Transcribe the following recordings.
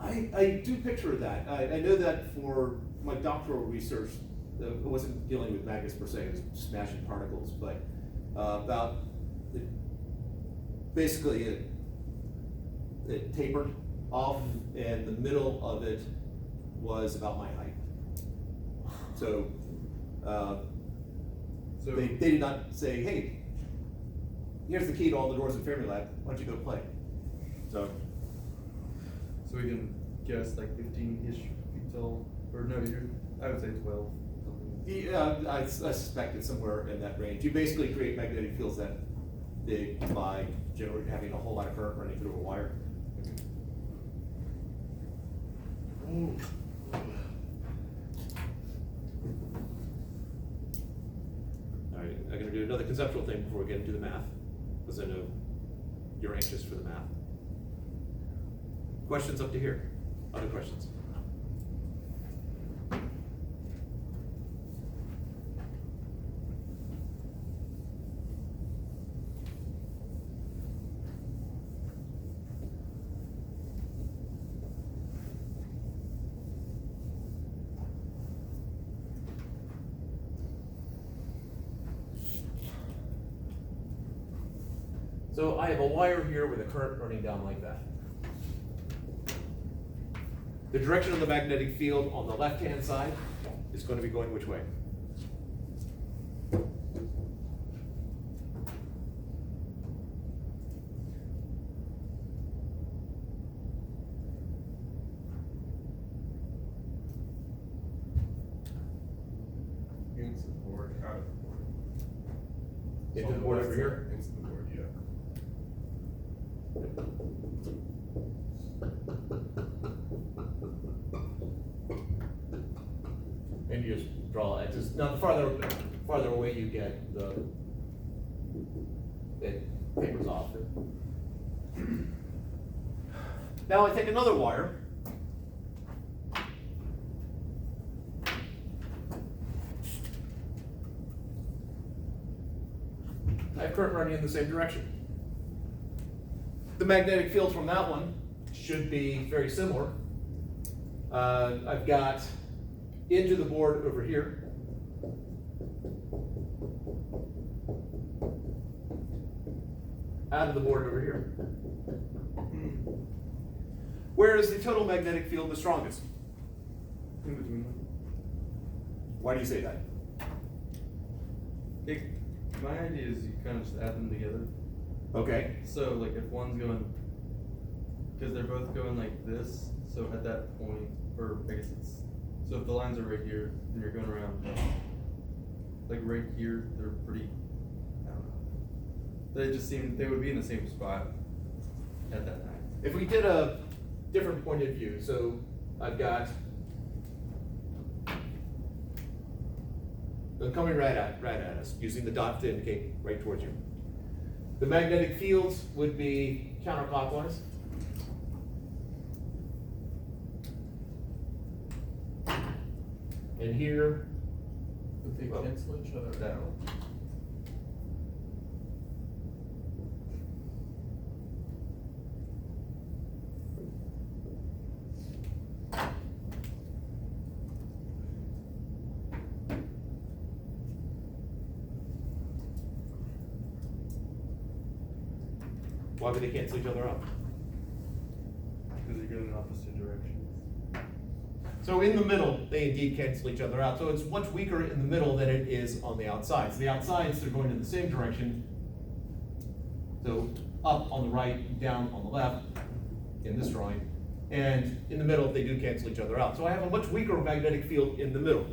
I do picture that. I know that for my doctoral research, it wasn't dealing with magnets per se, it was smashing particles, but about basically it tapered off, and the middle of it was about my height. So, they did not say, hey, here's the key to all the doors in Fermilab, why don't you go play? So we can guess like 15-ish feet tall, or no, I would say 12. yeah, I suspect it's somewhere in that range. You basically create magnetic fields that big by generally having a whole lot of current running through a wire. Ooh. All right, I'm gonna do another conceptual thing before we get into the math, because I know you're anxious for the math. Questions up to here? Other questions? So I have a wire here with a current running down like that. The direction of the magnetic field on the left-hand side is going to be going which way? Into the board, out of the board. Into the board over here? Into the board, yeah. And you just draw it. Just now, the farther away you get, it tapers off. Now I take another wire. I have current running in the same direction. The magnetic field from that one should be very similar. I've got into the board over here. Out of the board over here. Where is the total magnetic field the strongest? In between them. Why do you say that? My idea is you kind of just add them together. Okay. So like if one's going, because they're both going like this, so at that point, or I guess it's, so if the lines are right here, and you're going around, like right here, they're pretty, I don't know. They just seem, they would be in the same spot at that time. If we did a different point of view, so I've got them coming right at us, using the dot to indicate right towards you. The magnetic fields would be counterclockwise. And here, Would they cancel each other out? why would they cancel each other out? Because you're going in opposite directions. So in the middle, they indeed cancel each other out. So it's much weaker in the middle than it is on the outsides. The outsides, they're going in the same direction. So up on the right, down on the left in this drawing. And in the middle, they do cancel each other out. So I have a much weaker magnetic field in the middle.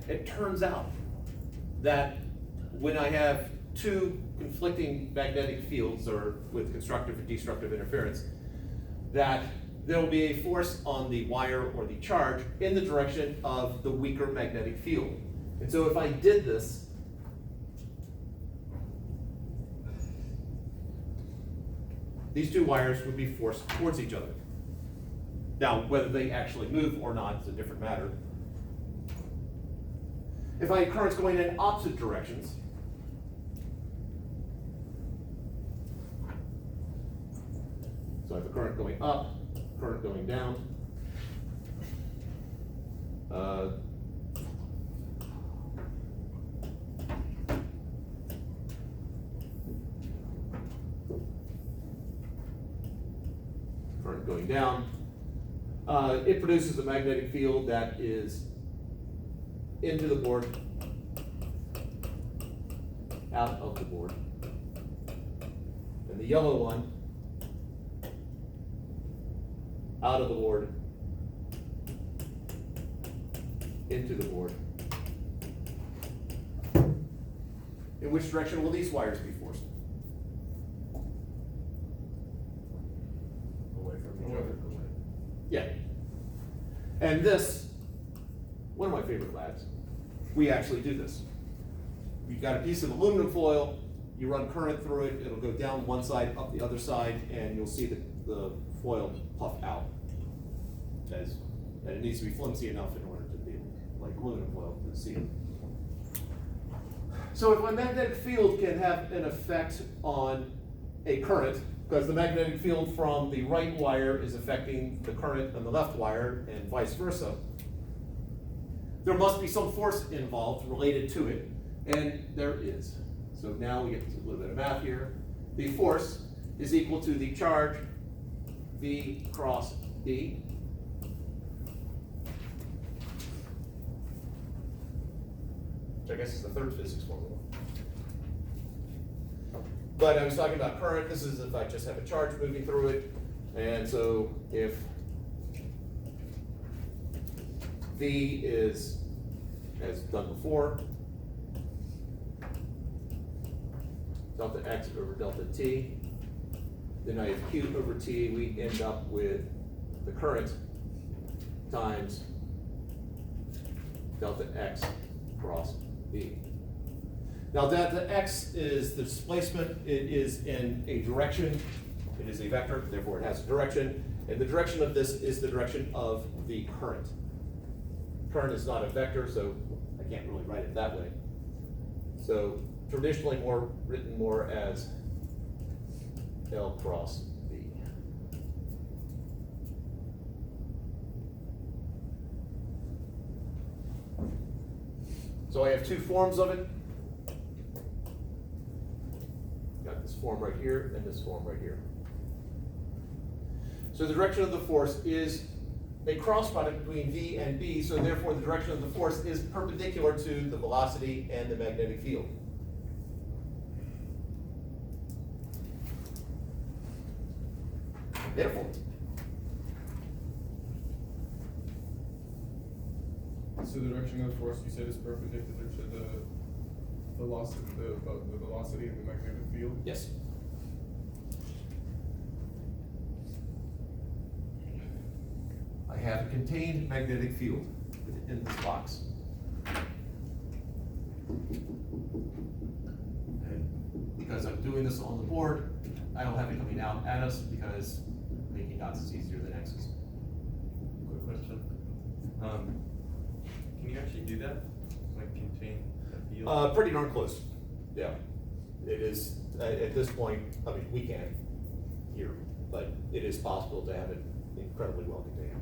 It turns out that when I have two conflicting magnetic fields, or with constructive and destructive interference, that there will be a force on the wire or the charge in the direction of the weaker magnetic field. And so if I did this, these two wires would be forced towards each other. Now, whether they actually move or not is a different matter. If I had currents going in opposite directions, So I have a current going up, current going down. Current going down. It produces a magnetic field that is into the board, out of the board. And the yellow one, out of the board, into the board. In which direction will these wires be forced? Away from each other. Yeah. And this, one of my favorite labs, we actually do this. You've got a piece of aluminum foil, you run current through it, it'll go down one side, up the other side, and you'll see the foil puff out. And it needs to be flimsy enough in order to be like aluminum foil to see it. So if a magnetic field can have an effect on a current, because the magnetic field from the right wire is affecting the current on the left wire and vice versa, there must be some force involved related to it, and there is. So now we get to a little bit of math here. The force is equal to the charge V cross B. Which I guess is the third physics formula. But I was talking about current. This is if I just have a charge moving through it. And so if V is, as done before, delta X over delta T, then I have Q over T, we end up with the current times delta X cross B. Now delta X is the displacement, it is in a direction, it is a vector, therefore it has a direction, and the direction of this is the direction of the current. Current is not a vector, so I can't really write it that way. So traditionally written more as L cross B. So I have two forms of it. Got this form right here and this form right here. So the direction of the force is a cross product between V and B, so therefore the direction of the force is perpendicular to the velocity and the magnetic field. Therefore, So the direction of the force you said is perpendicular to the velocity of the magnetic field? yes. I have a contained magnetic field in this box. And because I'm doing this on the board, I don't have it coming out at us because making dots is easier than X's. Quick question. Can you actually do that? Like contain a field? Pretty darn close, yeah. It is, at this point, I mean, we can't here, but it is possible to have it incredibly well contained.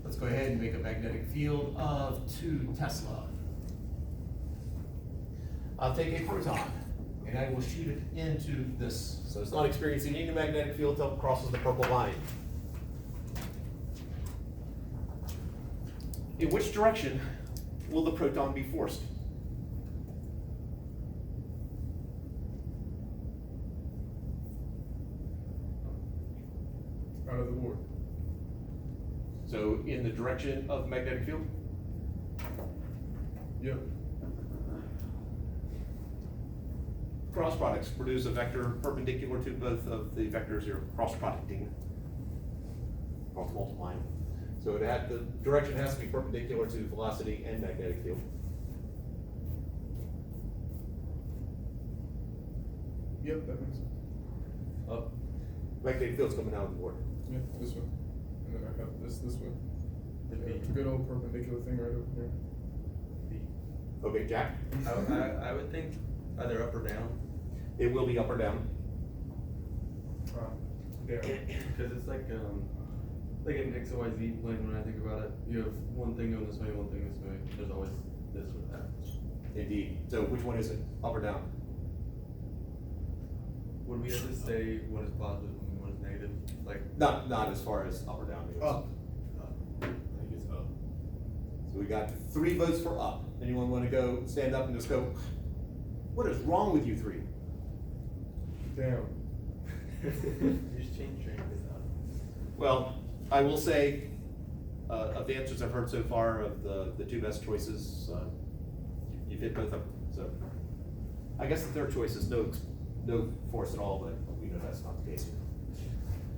Let's go ahead and make a magnetic field of 2 Tesla. I'll take a proton and I will shoot it into this. So it's not experiencing any magnetic field until it crosses the purple line. In which direction will the proton be forced? Out of the board. So in the direction of the magnetic field? Yep. Cross products produce a vector perpendicular to both of the vectors you're cross producting, cross multiplying. So the direction has to be perpendicular to velocity and magnetic field. Yep, that makes sense. Up. Magnetic field's coming out of the board. Yeah, this one. And then I have this one. The Yeah, B. good old perpendicular thing right over here. B. Okay, Jack? I would think either up or down. It will be up or down. Yeah. Because it's like an X, Y, Z plane when I think about it. You have one thing going this way, one thing this way. There's always this or that. Indeed. So which one is it, up or down? Would we have to say one is positive and one is negative? Like, Not as far as up or down goes. Up. I think it's up. So we got 3 votes for up. Anyone want to go stand up and just go, what is wrong with you 3? Down. you just change your answers out. Well, I will say, of the answers I've heard so far, of the 2 best choices, you've hit both of them. So I guess the third choice is no force at all, but we know that's not the case here.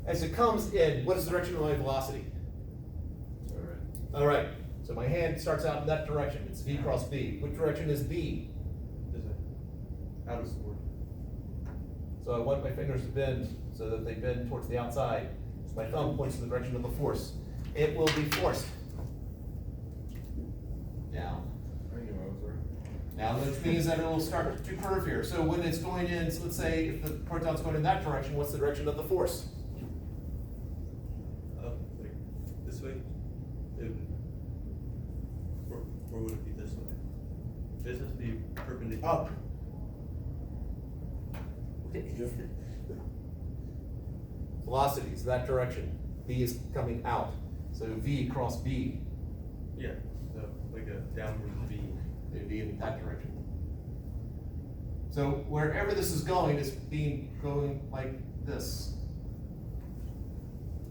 As it comes in, what is the direction of my velocity? All right, so my hand starts out in that direction. It's V cross B. Which direction is B? This way. Out of sword. So I want my fingers to bend so that they bend towards the outside. So my thumb points in the direction of the force. It will be forced. Now. I knew I was right. Now, which means that it will start to curve here. So when it's going in, so let's say if the proton's going in that direction, what's the direction of the force? Up, like this way. Or would it be this way? This has to be perpendicular. Up. Velocity is that direction. B is coming out. So V cross B, Yeah, so like a downward V. it'd be in that direction. So wherever this is going, it's going like this.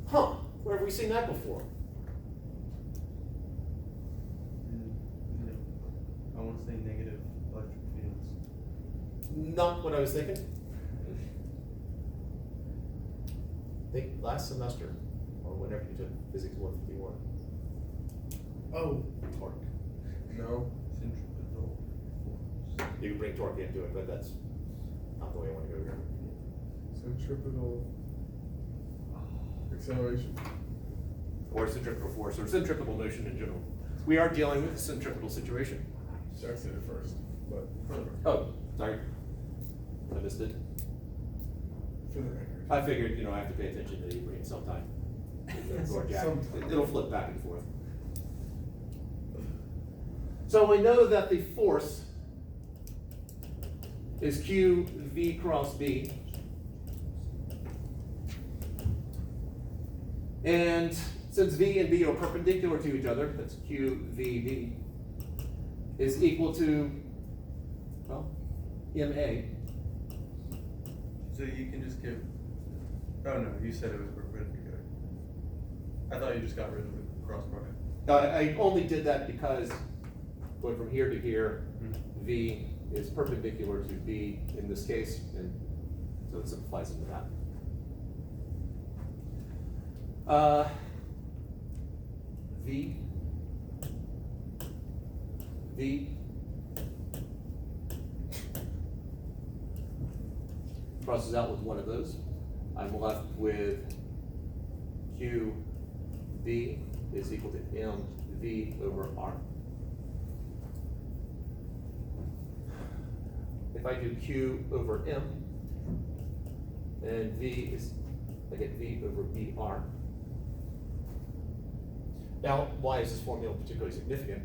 Huh, where have we seen that before? I want to say negative electric fields. Not what I was thinking. I think last semester, or whenever you took Physics 151. Oh. Torque. No. Centripetal force. You can bring torque into it, but that's not the way I want to go here. Centripetal acceleration. Or centripetal force, or centripetal motion in general. We are dealing with a centripetal situation. Jack said it first, but Oh, sorry. I missed it. for the record. I figured, I have to pay attention to the brain sometime. Or Jack. Sometime. It'll flip back and forth. So we know that the force is Q V cross B. And since V and B are perpendicular to each other, that's Q V B, is equal to, well, MA. So you can just give. Oh no, you said it was perpendicular. I thought you just got rid of the cross product. I only did that because going from here to here, V is perpendicular to B in this case, and so it simplifies into that. V crosses out with one of those. I'm left with QB is equal to MV over R. If I do Q over M, and V is, I get V over BR. Now, why is this formula particularly significant?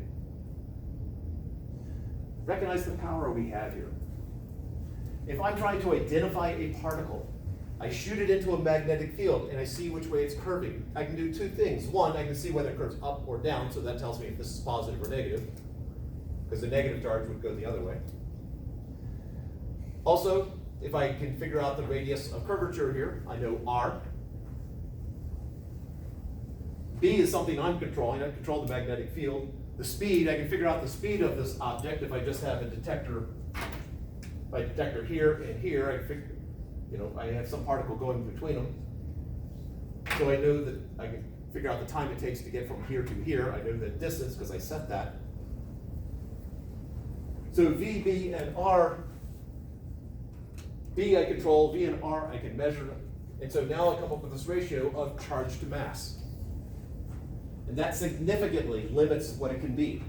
Recognize the power we have here. If I'm trying to identify a particle, I shoot it into a magnetic field and I see which way it's curving. I can do 2 things. One, I can see whether it curves up or down, so that tells me if this is positive or negative, because the negative charge would go the other way. Also, if I can figure out the radius of curvature here, I know R. B is something I'm controlling. I control the magnetic field. The speed, I can figure out the speed of this object if I just have a detector. If I detector here and here, I can figure, I have some particle going between them. So I know that I can figure out the time it takes to get from here to here. I know the distance because I set that. So V, B, and R, B I control, V and R I can measure. And so now I come up with this ratio of charge to mass. And that significantly limits what it can be.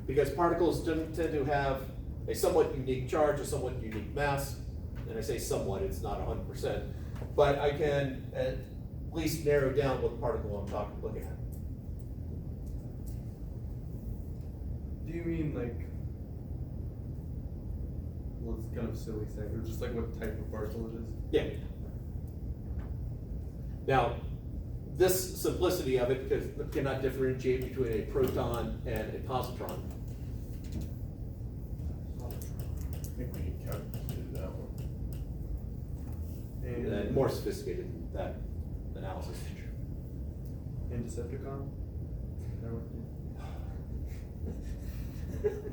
Because particles tend to have a somewhat unique charge, a somewhat unique mass. And I say somewhat, it's not 100%. but I can at least narrow down what particle I'm looking at. Do you mean like, well, it's kind of silly saying, but just like what type of particle it is? Yeah. Now, this simplicity of it cannot differentiate between a proton and a positron. I think we calculated that one. And more sophisticated than that analysis. And Decepticon? Is that what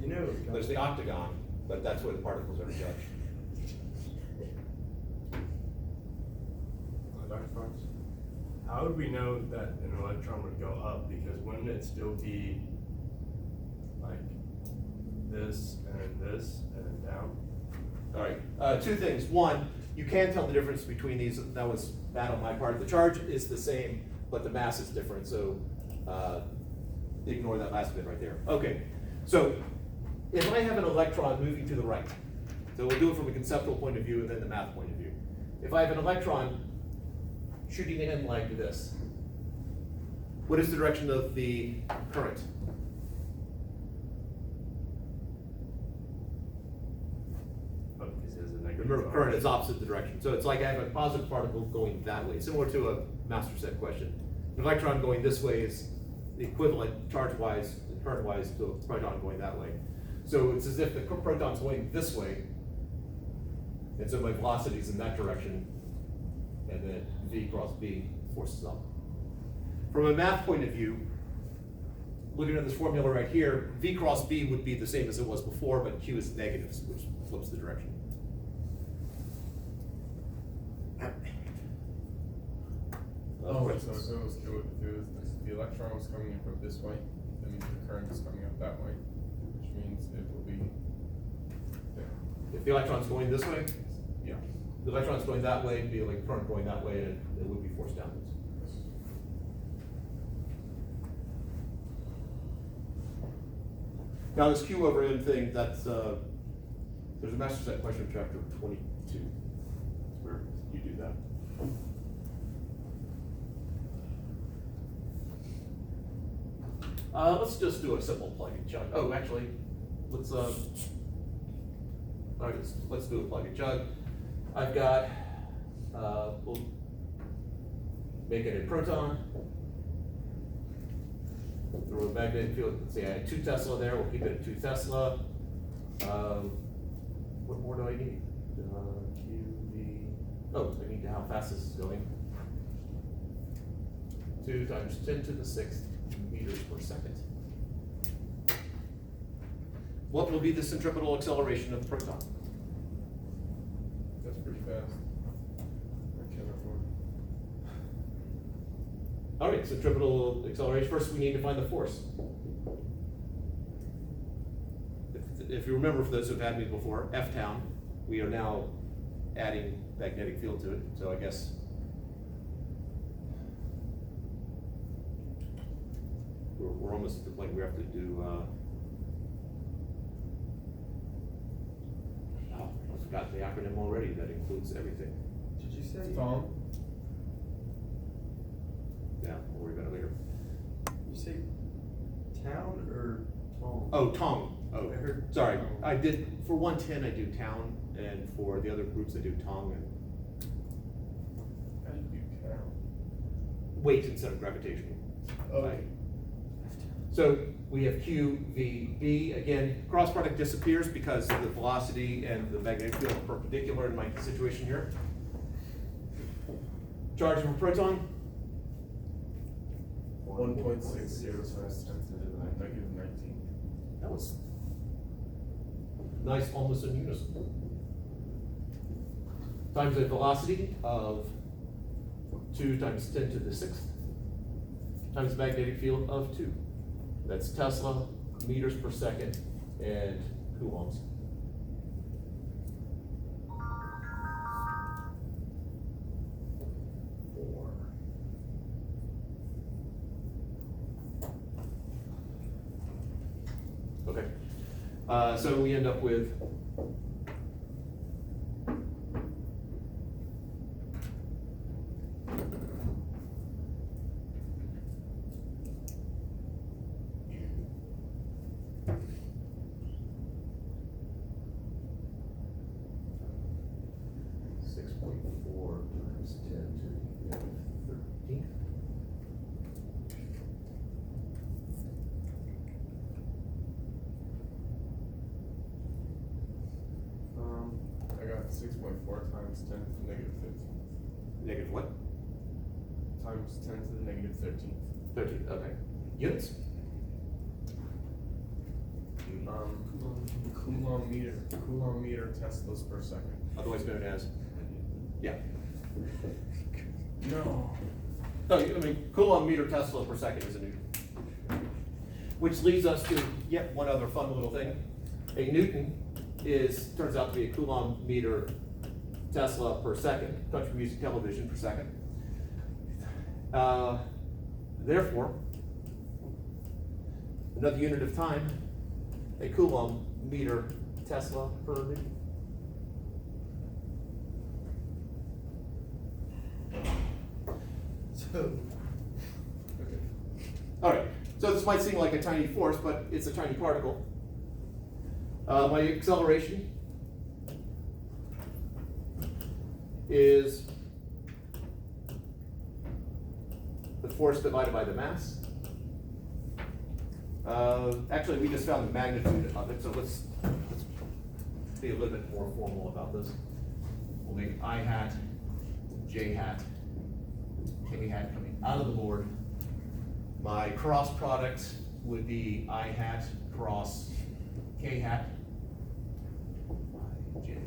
you know? There's the octagon, but that's where the particles are judged. Dr. Fox, how would we know that an electron would go up? Because wouldn't it still be like this and then down? All right, two things. One, you can tell the difference between these. That was bad on my part. The charge is the same, but the mass is different. So ignore that last bit right there. Okay, so if I have an electron moving to the right, so we'll do it from a conceptual point of view and then the math point of view. If I have an electron shooting in like this, what is the direction of the current? Oh, because it has a negative Remember, charge. current is opposite the direction. So it's like I have a positive particle going that way, similar to a master set question. An electron going this way is the equivalent charge-wise and current-wise to a proton going that way. So it's as if the proton's going this way, and so my velocity is in that direction, and then V cross B forces up. From a math point of view, looking at this formula right here, V cross B would be the same as it was before, but Q is negative, which flips the direction. Oh, so the electron was coming in from this way, that means the current is coming up that way, which means it will be there. If the electron's going this way, Yeah. the electron's going that way, it'd be like current going that way, and it would be forced downwards. Now this Q over M thing, that's, there's a master set question in chapter 22, where you do that. Let's just do a simple plug and chug. Oh, actually, let's, all right, let's do a plug and chug. I've got, we'll make it a proton. Through a magnetic field, let's say I had 2 Tesla there, we'll keep it at 2 Tesla. What more do I need? Oh, I need to how fast this is going. 2 times 10 to the 6th meters per second. What will be the centripetal acceleration of the proton? That's pretty fast. I can't afford. All right, centripetal acceleration. First, we need to find the force. If you remember, for those who've had me before, F-town, we are now adding magnetic field to it. So I guess we're almost at the point where we have to do, I forgot the acronym already that includes everything. Did you say? Tom? Yeah, we'll worry about it later. You say town or tong? Oh, Tong. Oh, I heard sorry. Tong. I did, for 110, I do town, and for the other groups, I do Tong and How do you do town? weight instead of gravitational. Oh. Right. So we have Q, V, B. Again, cross product disappears because the velocity and the magnetic field are perpendicular in my situation here. Charge of a proton? 1.60 times 10 to the negative 19. That was nice, almost in unison. Times a velocity of 2 times 10 to the 6th times magnetic field of 2. That's Tesla, meters per second, and coulombs. Okay, so we end up with 6.4 times 10 to the negative 13th. I got 6.4 times 10 to the negative 15th. Negative what? Times 10 to the negative 13th. 13th, okay. Units? Coulomb meter Teslas per second. Otherwise known as, yeah. No. No, I mean, Coulomb meter Tesla per second is a Newton. Which leads us to yet one other fun little thing. A Newton turns out to be a Coulomb meter Tesla per second, country music television per second. Therefore, another unit of time, a Coulomb meter Tesla per Newton. So, okay. All right, so this might seem like a tiny force, but it's a tiny particle. My acceleration is the force divided by the mass. Actually, we just found the magnitude of it, so let's be a little bit more formal about this. We'll make I hat, J hat, K hat coming out of the board. My cross product would be I hat cross K hat. I, J,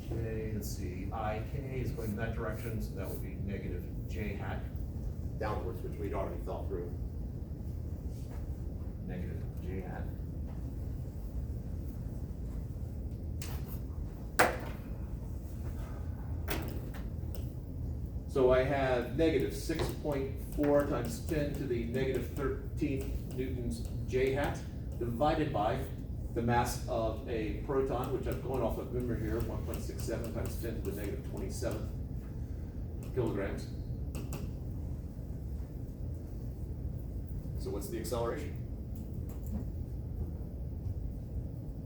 K, let's see, I, K is going in that direction, so that would be negative J hat downwards, which we'd already thought through. Negative J hat. So I have negative 6.4 times 10 to the negative 13th newtons J hat divided by the mass of a proton, which I'm going off of memory here, 1.67 times 10 to the negative 27 kilograms. So what's the acceleration?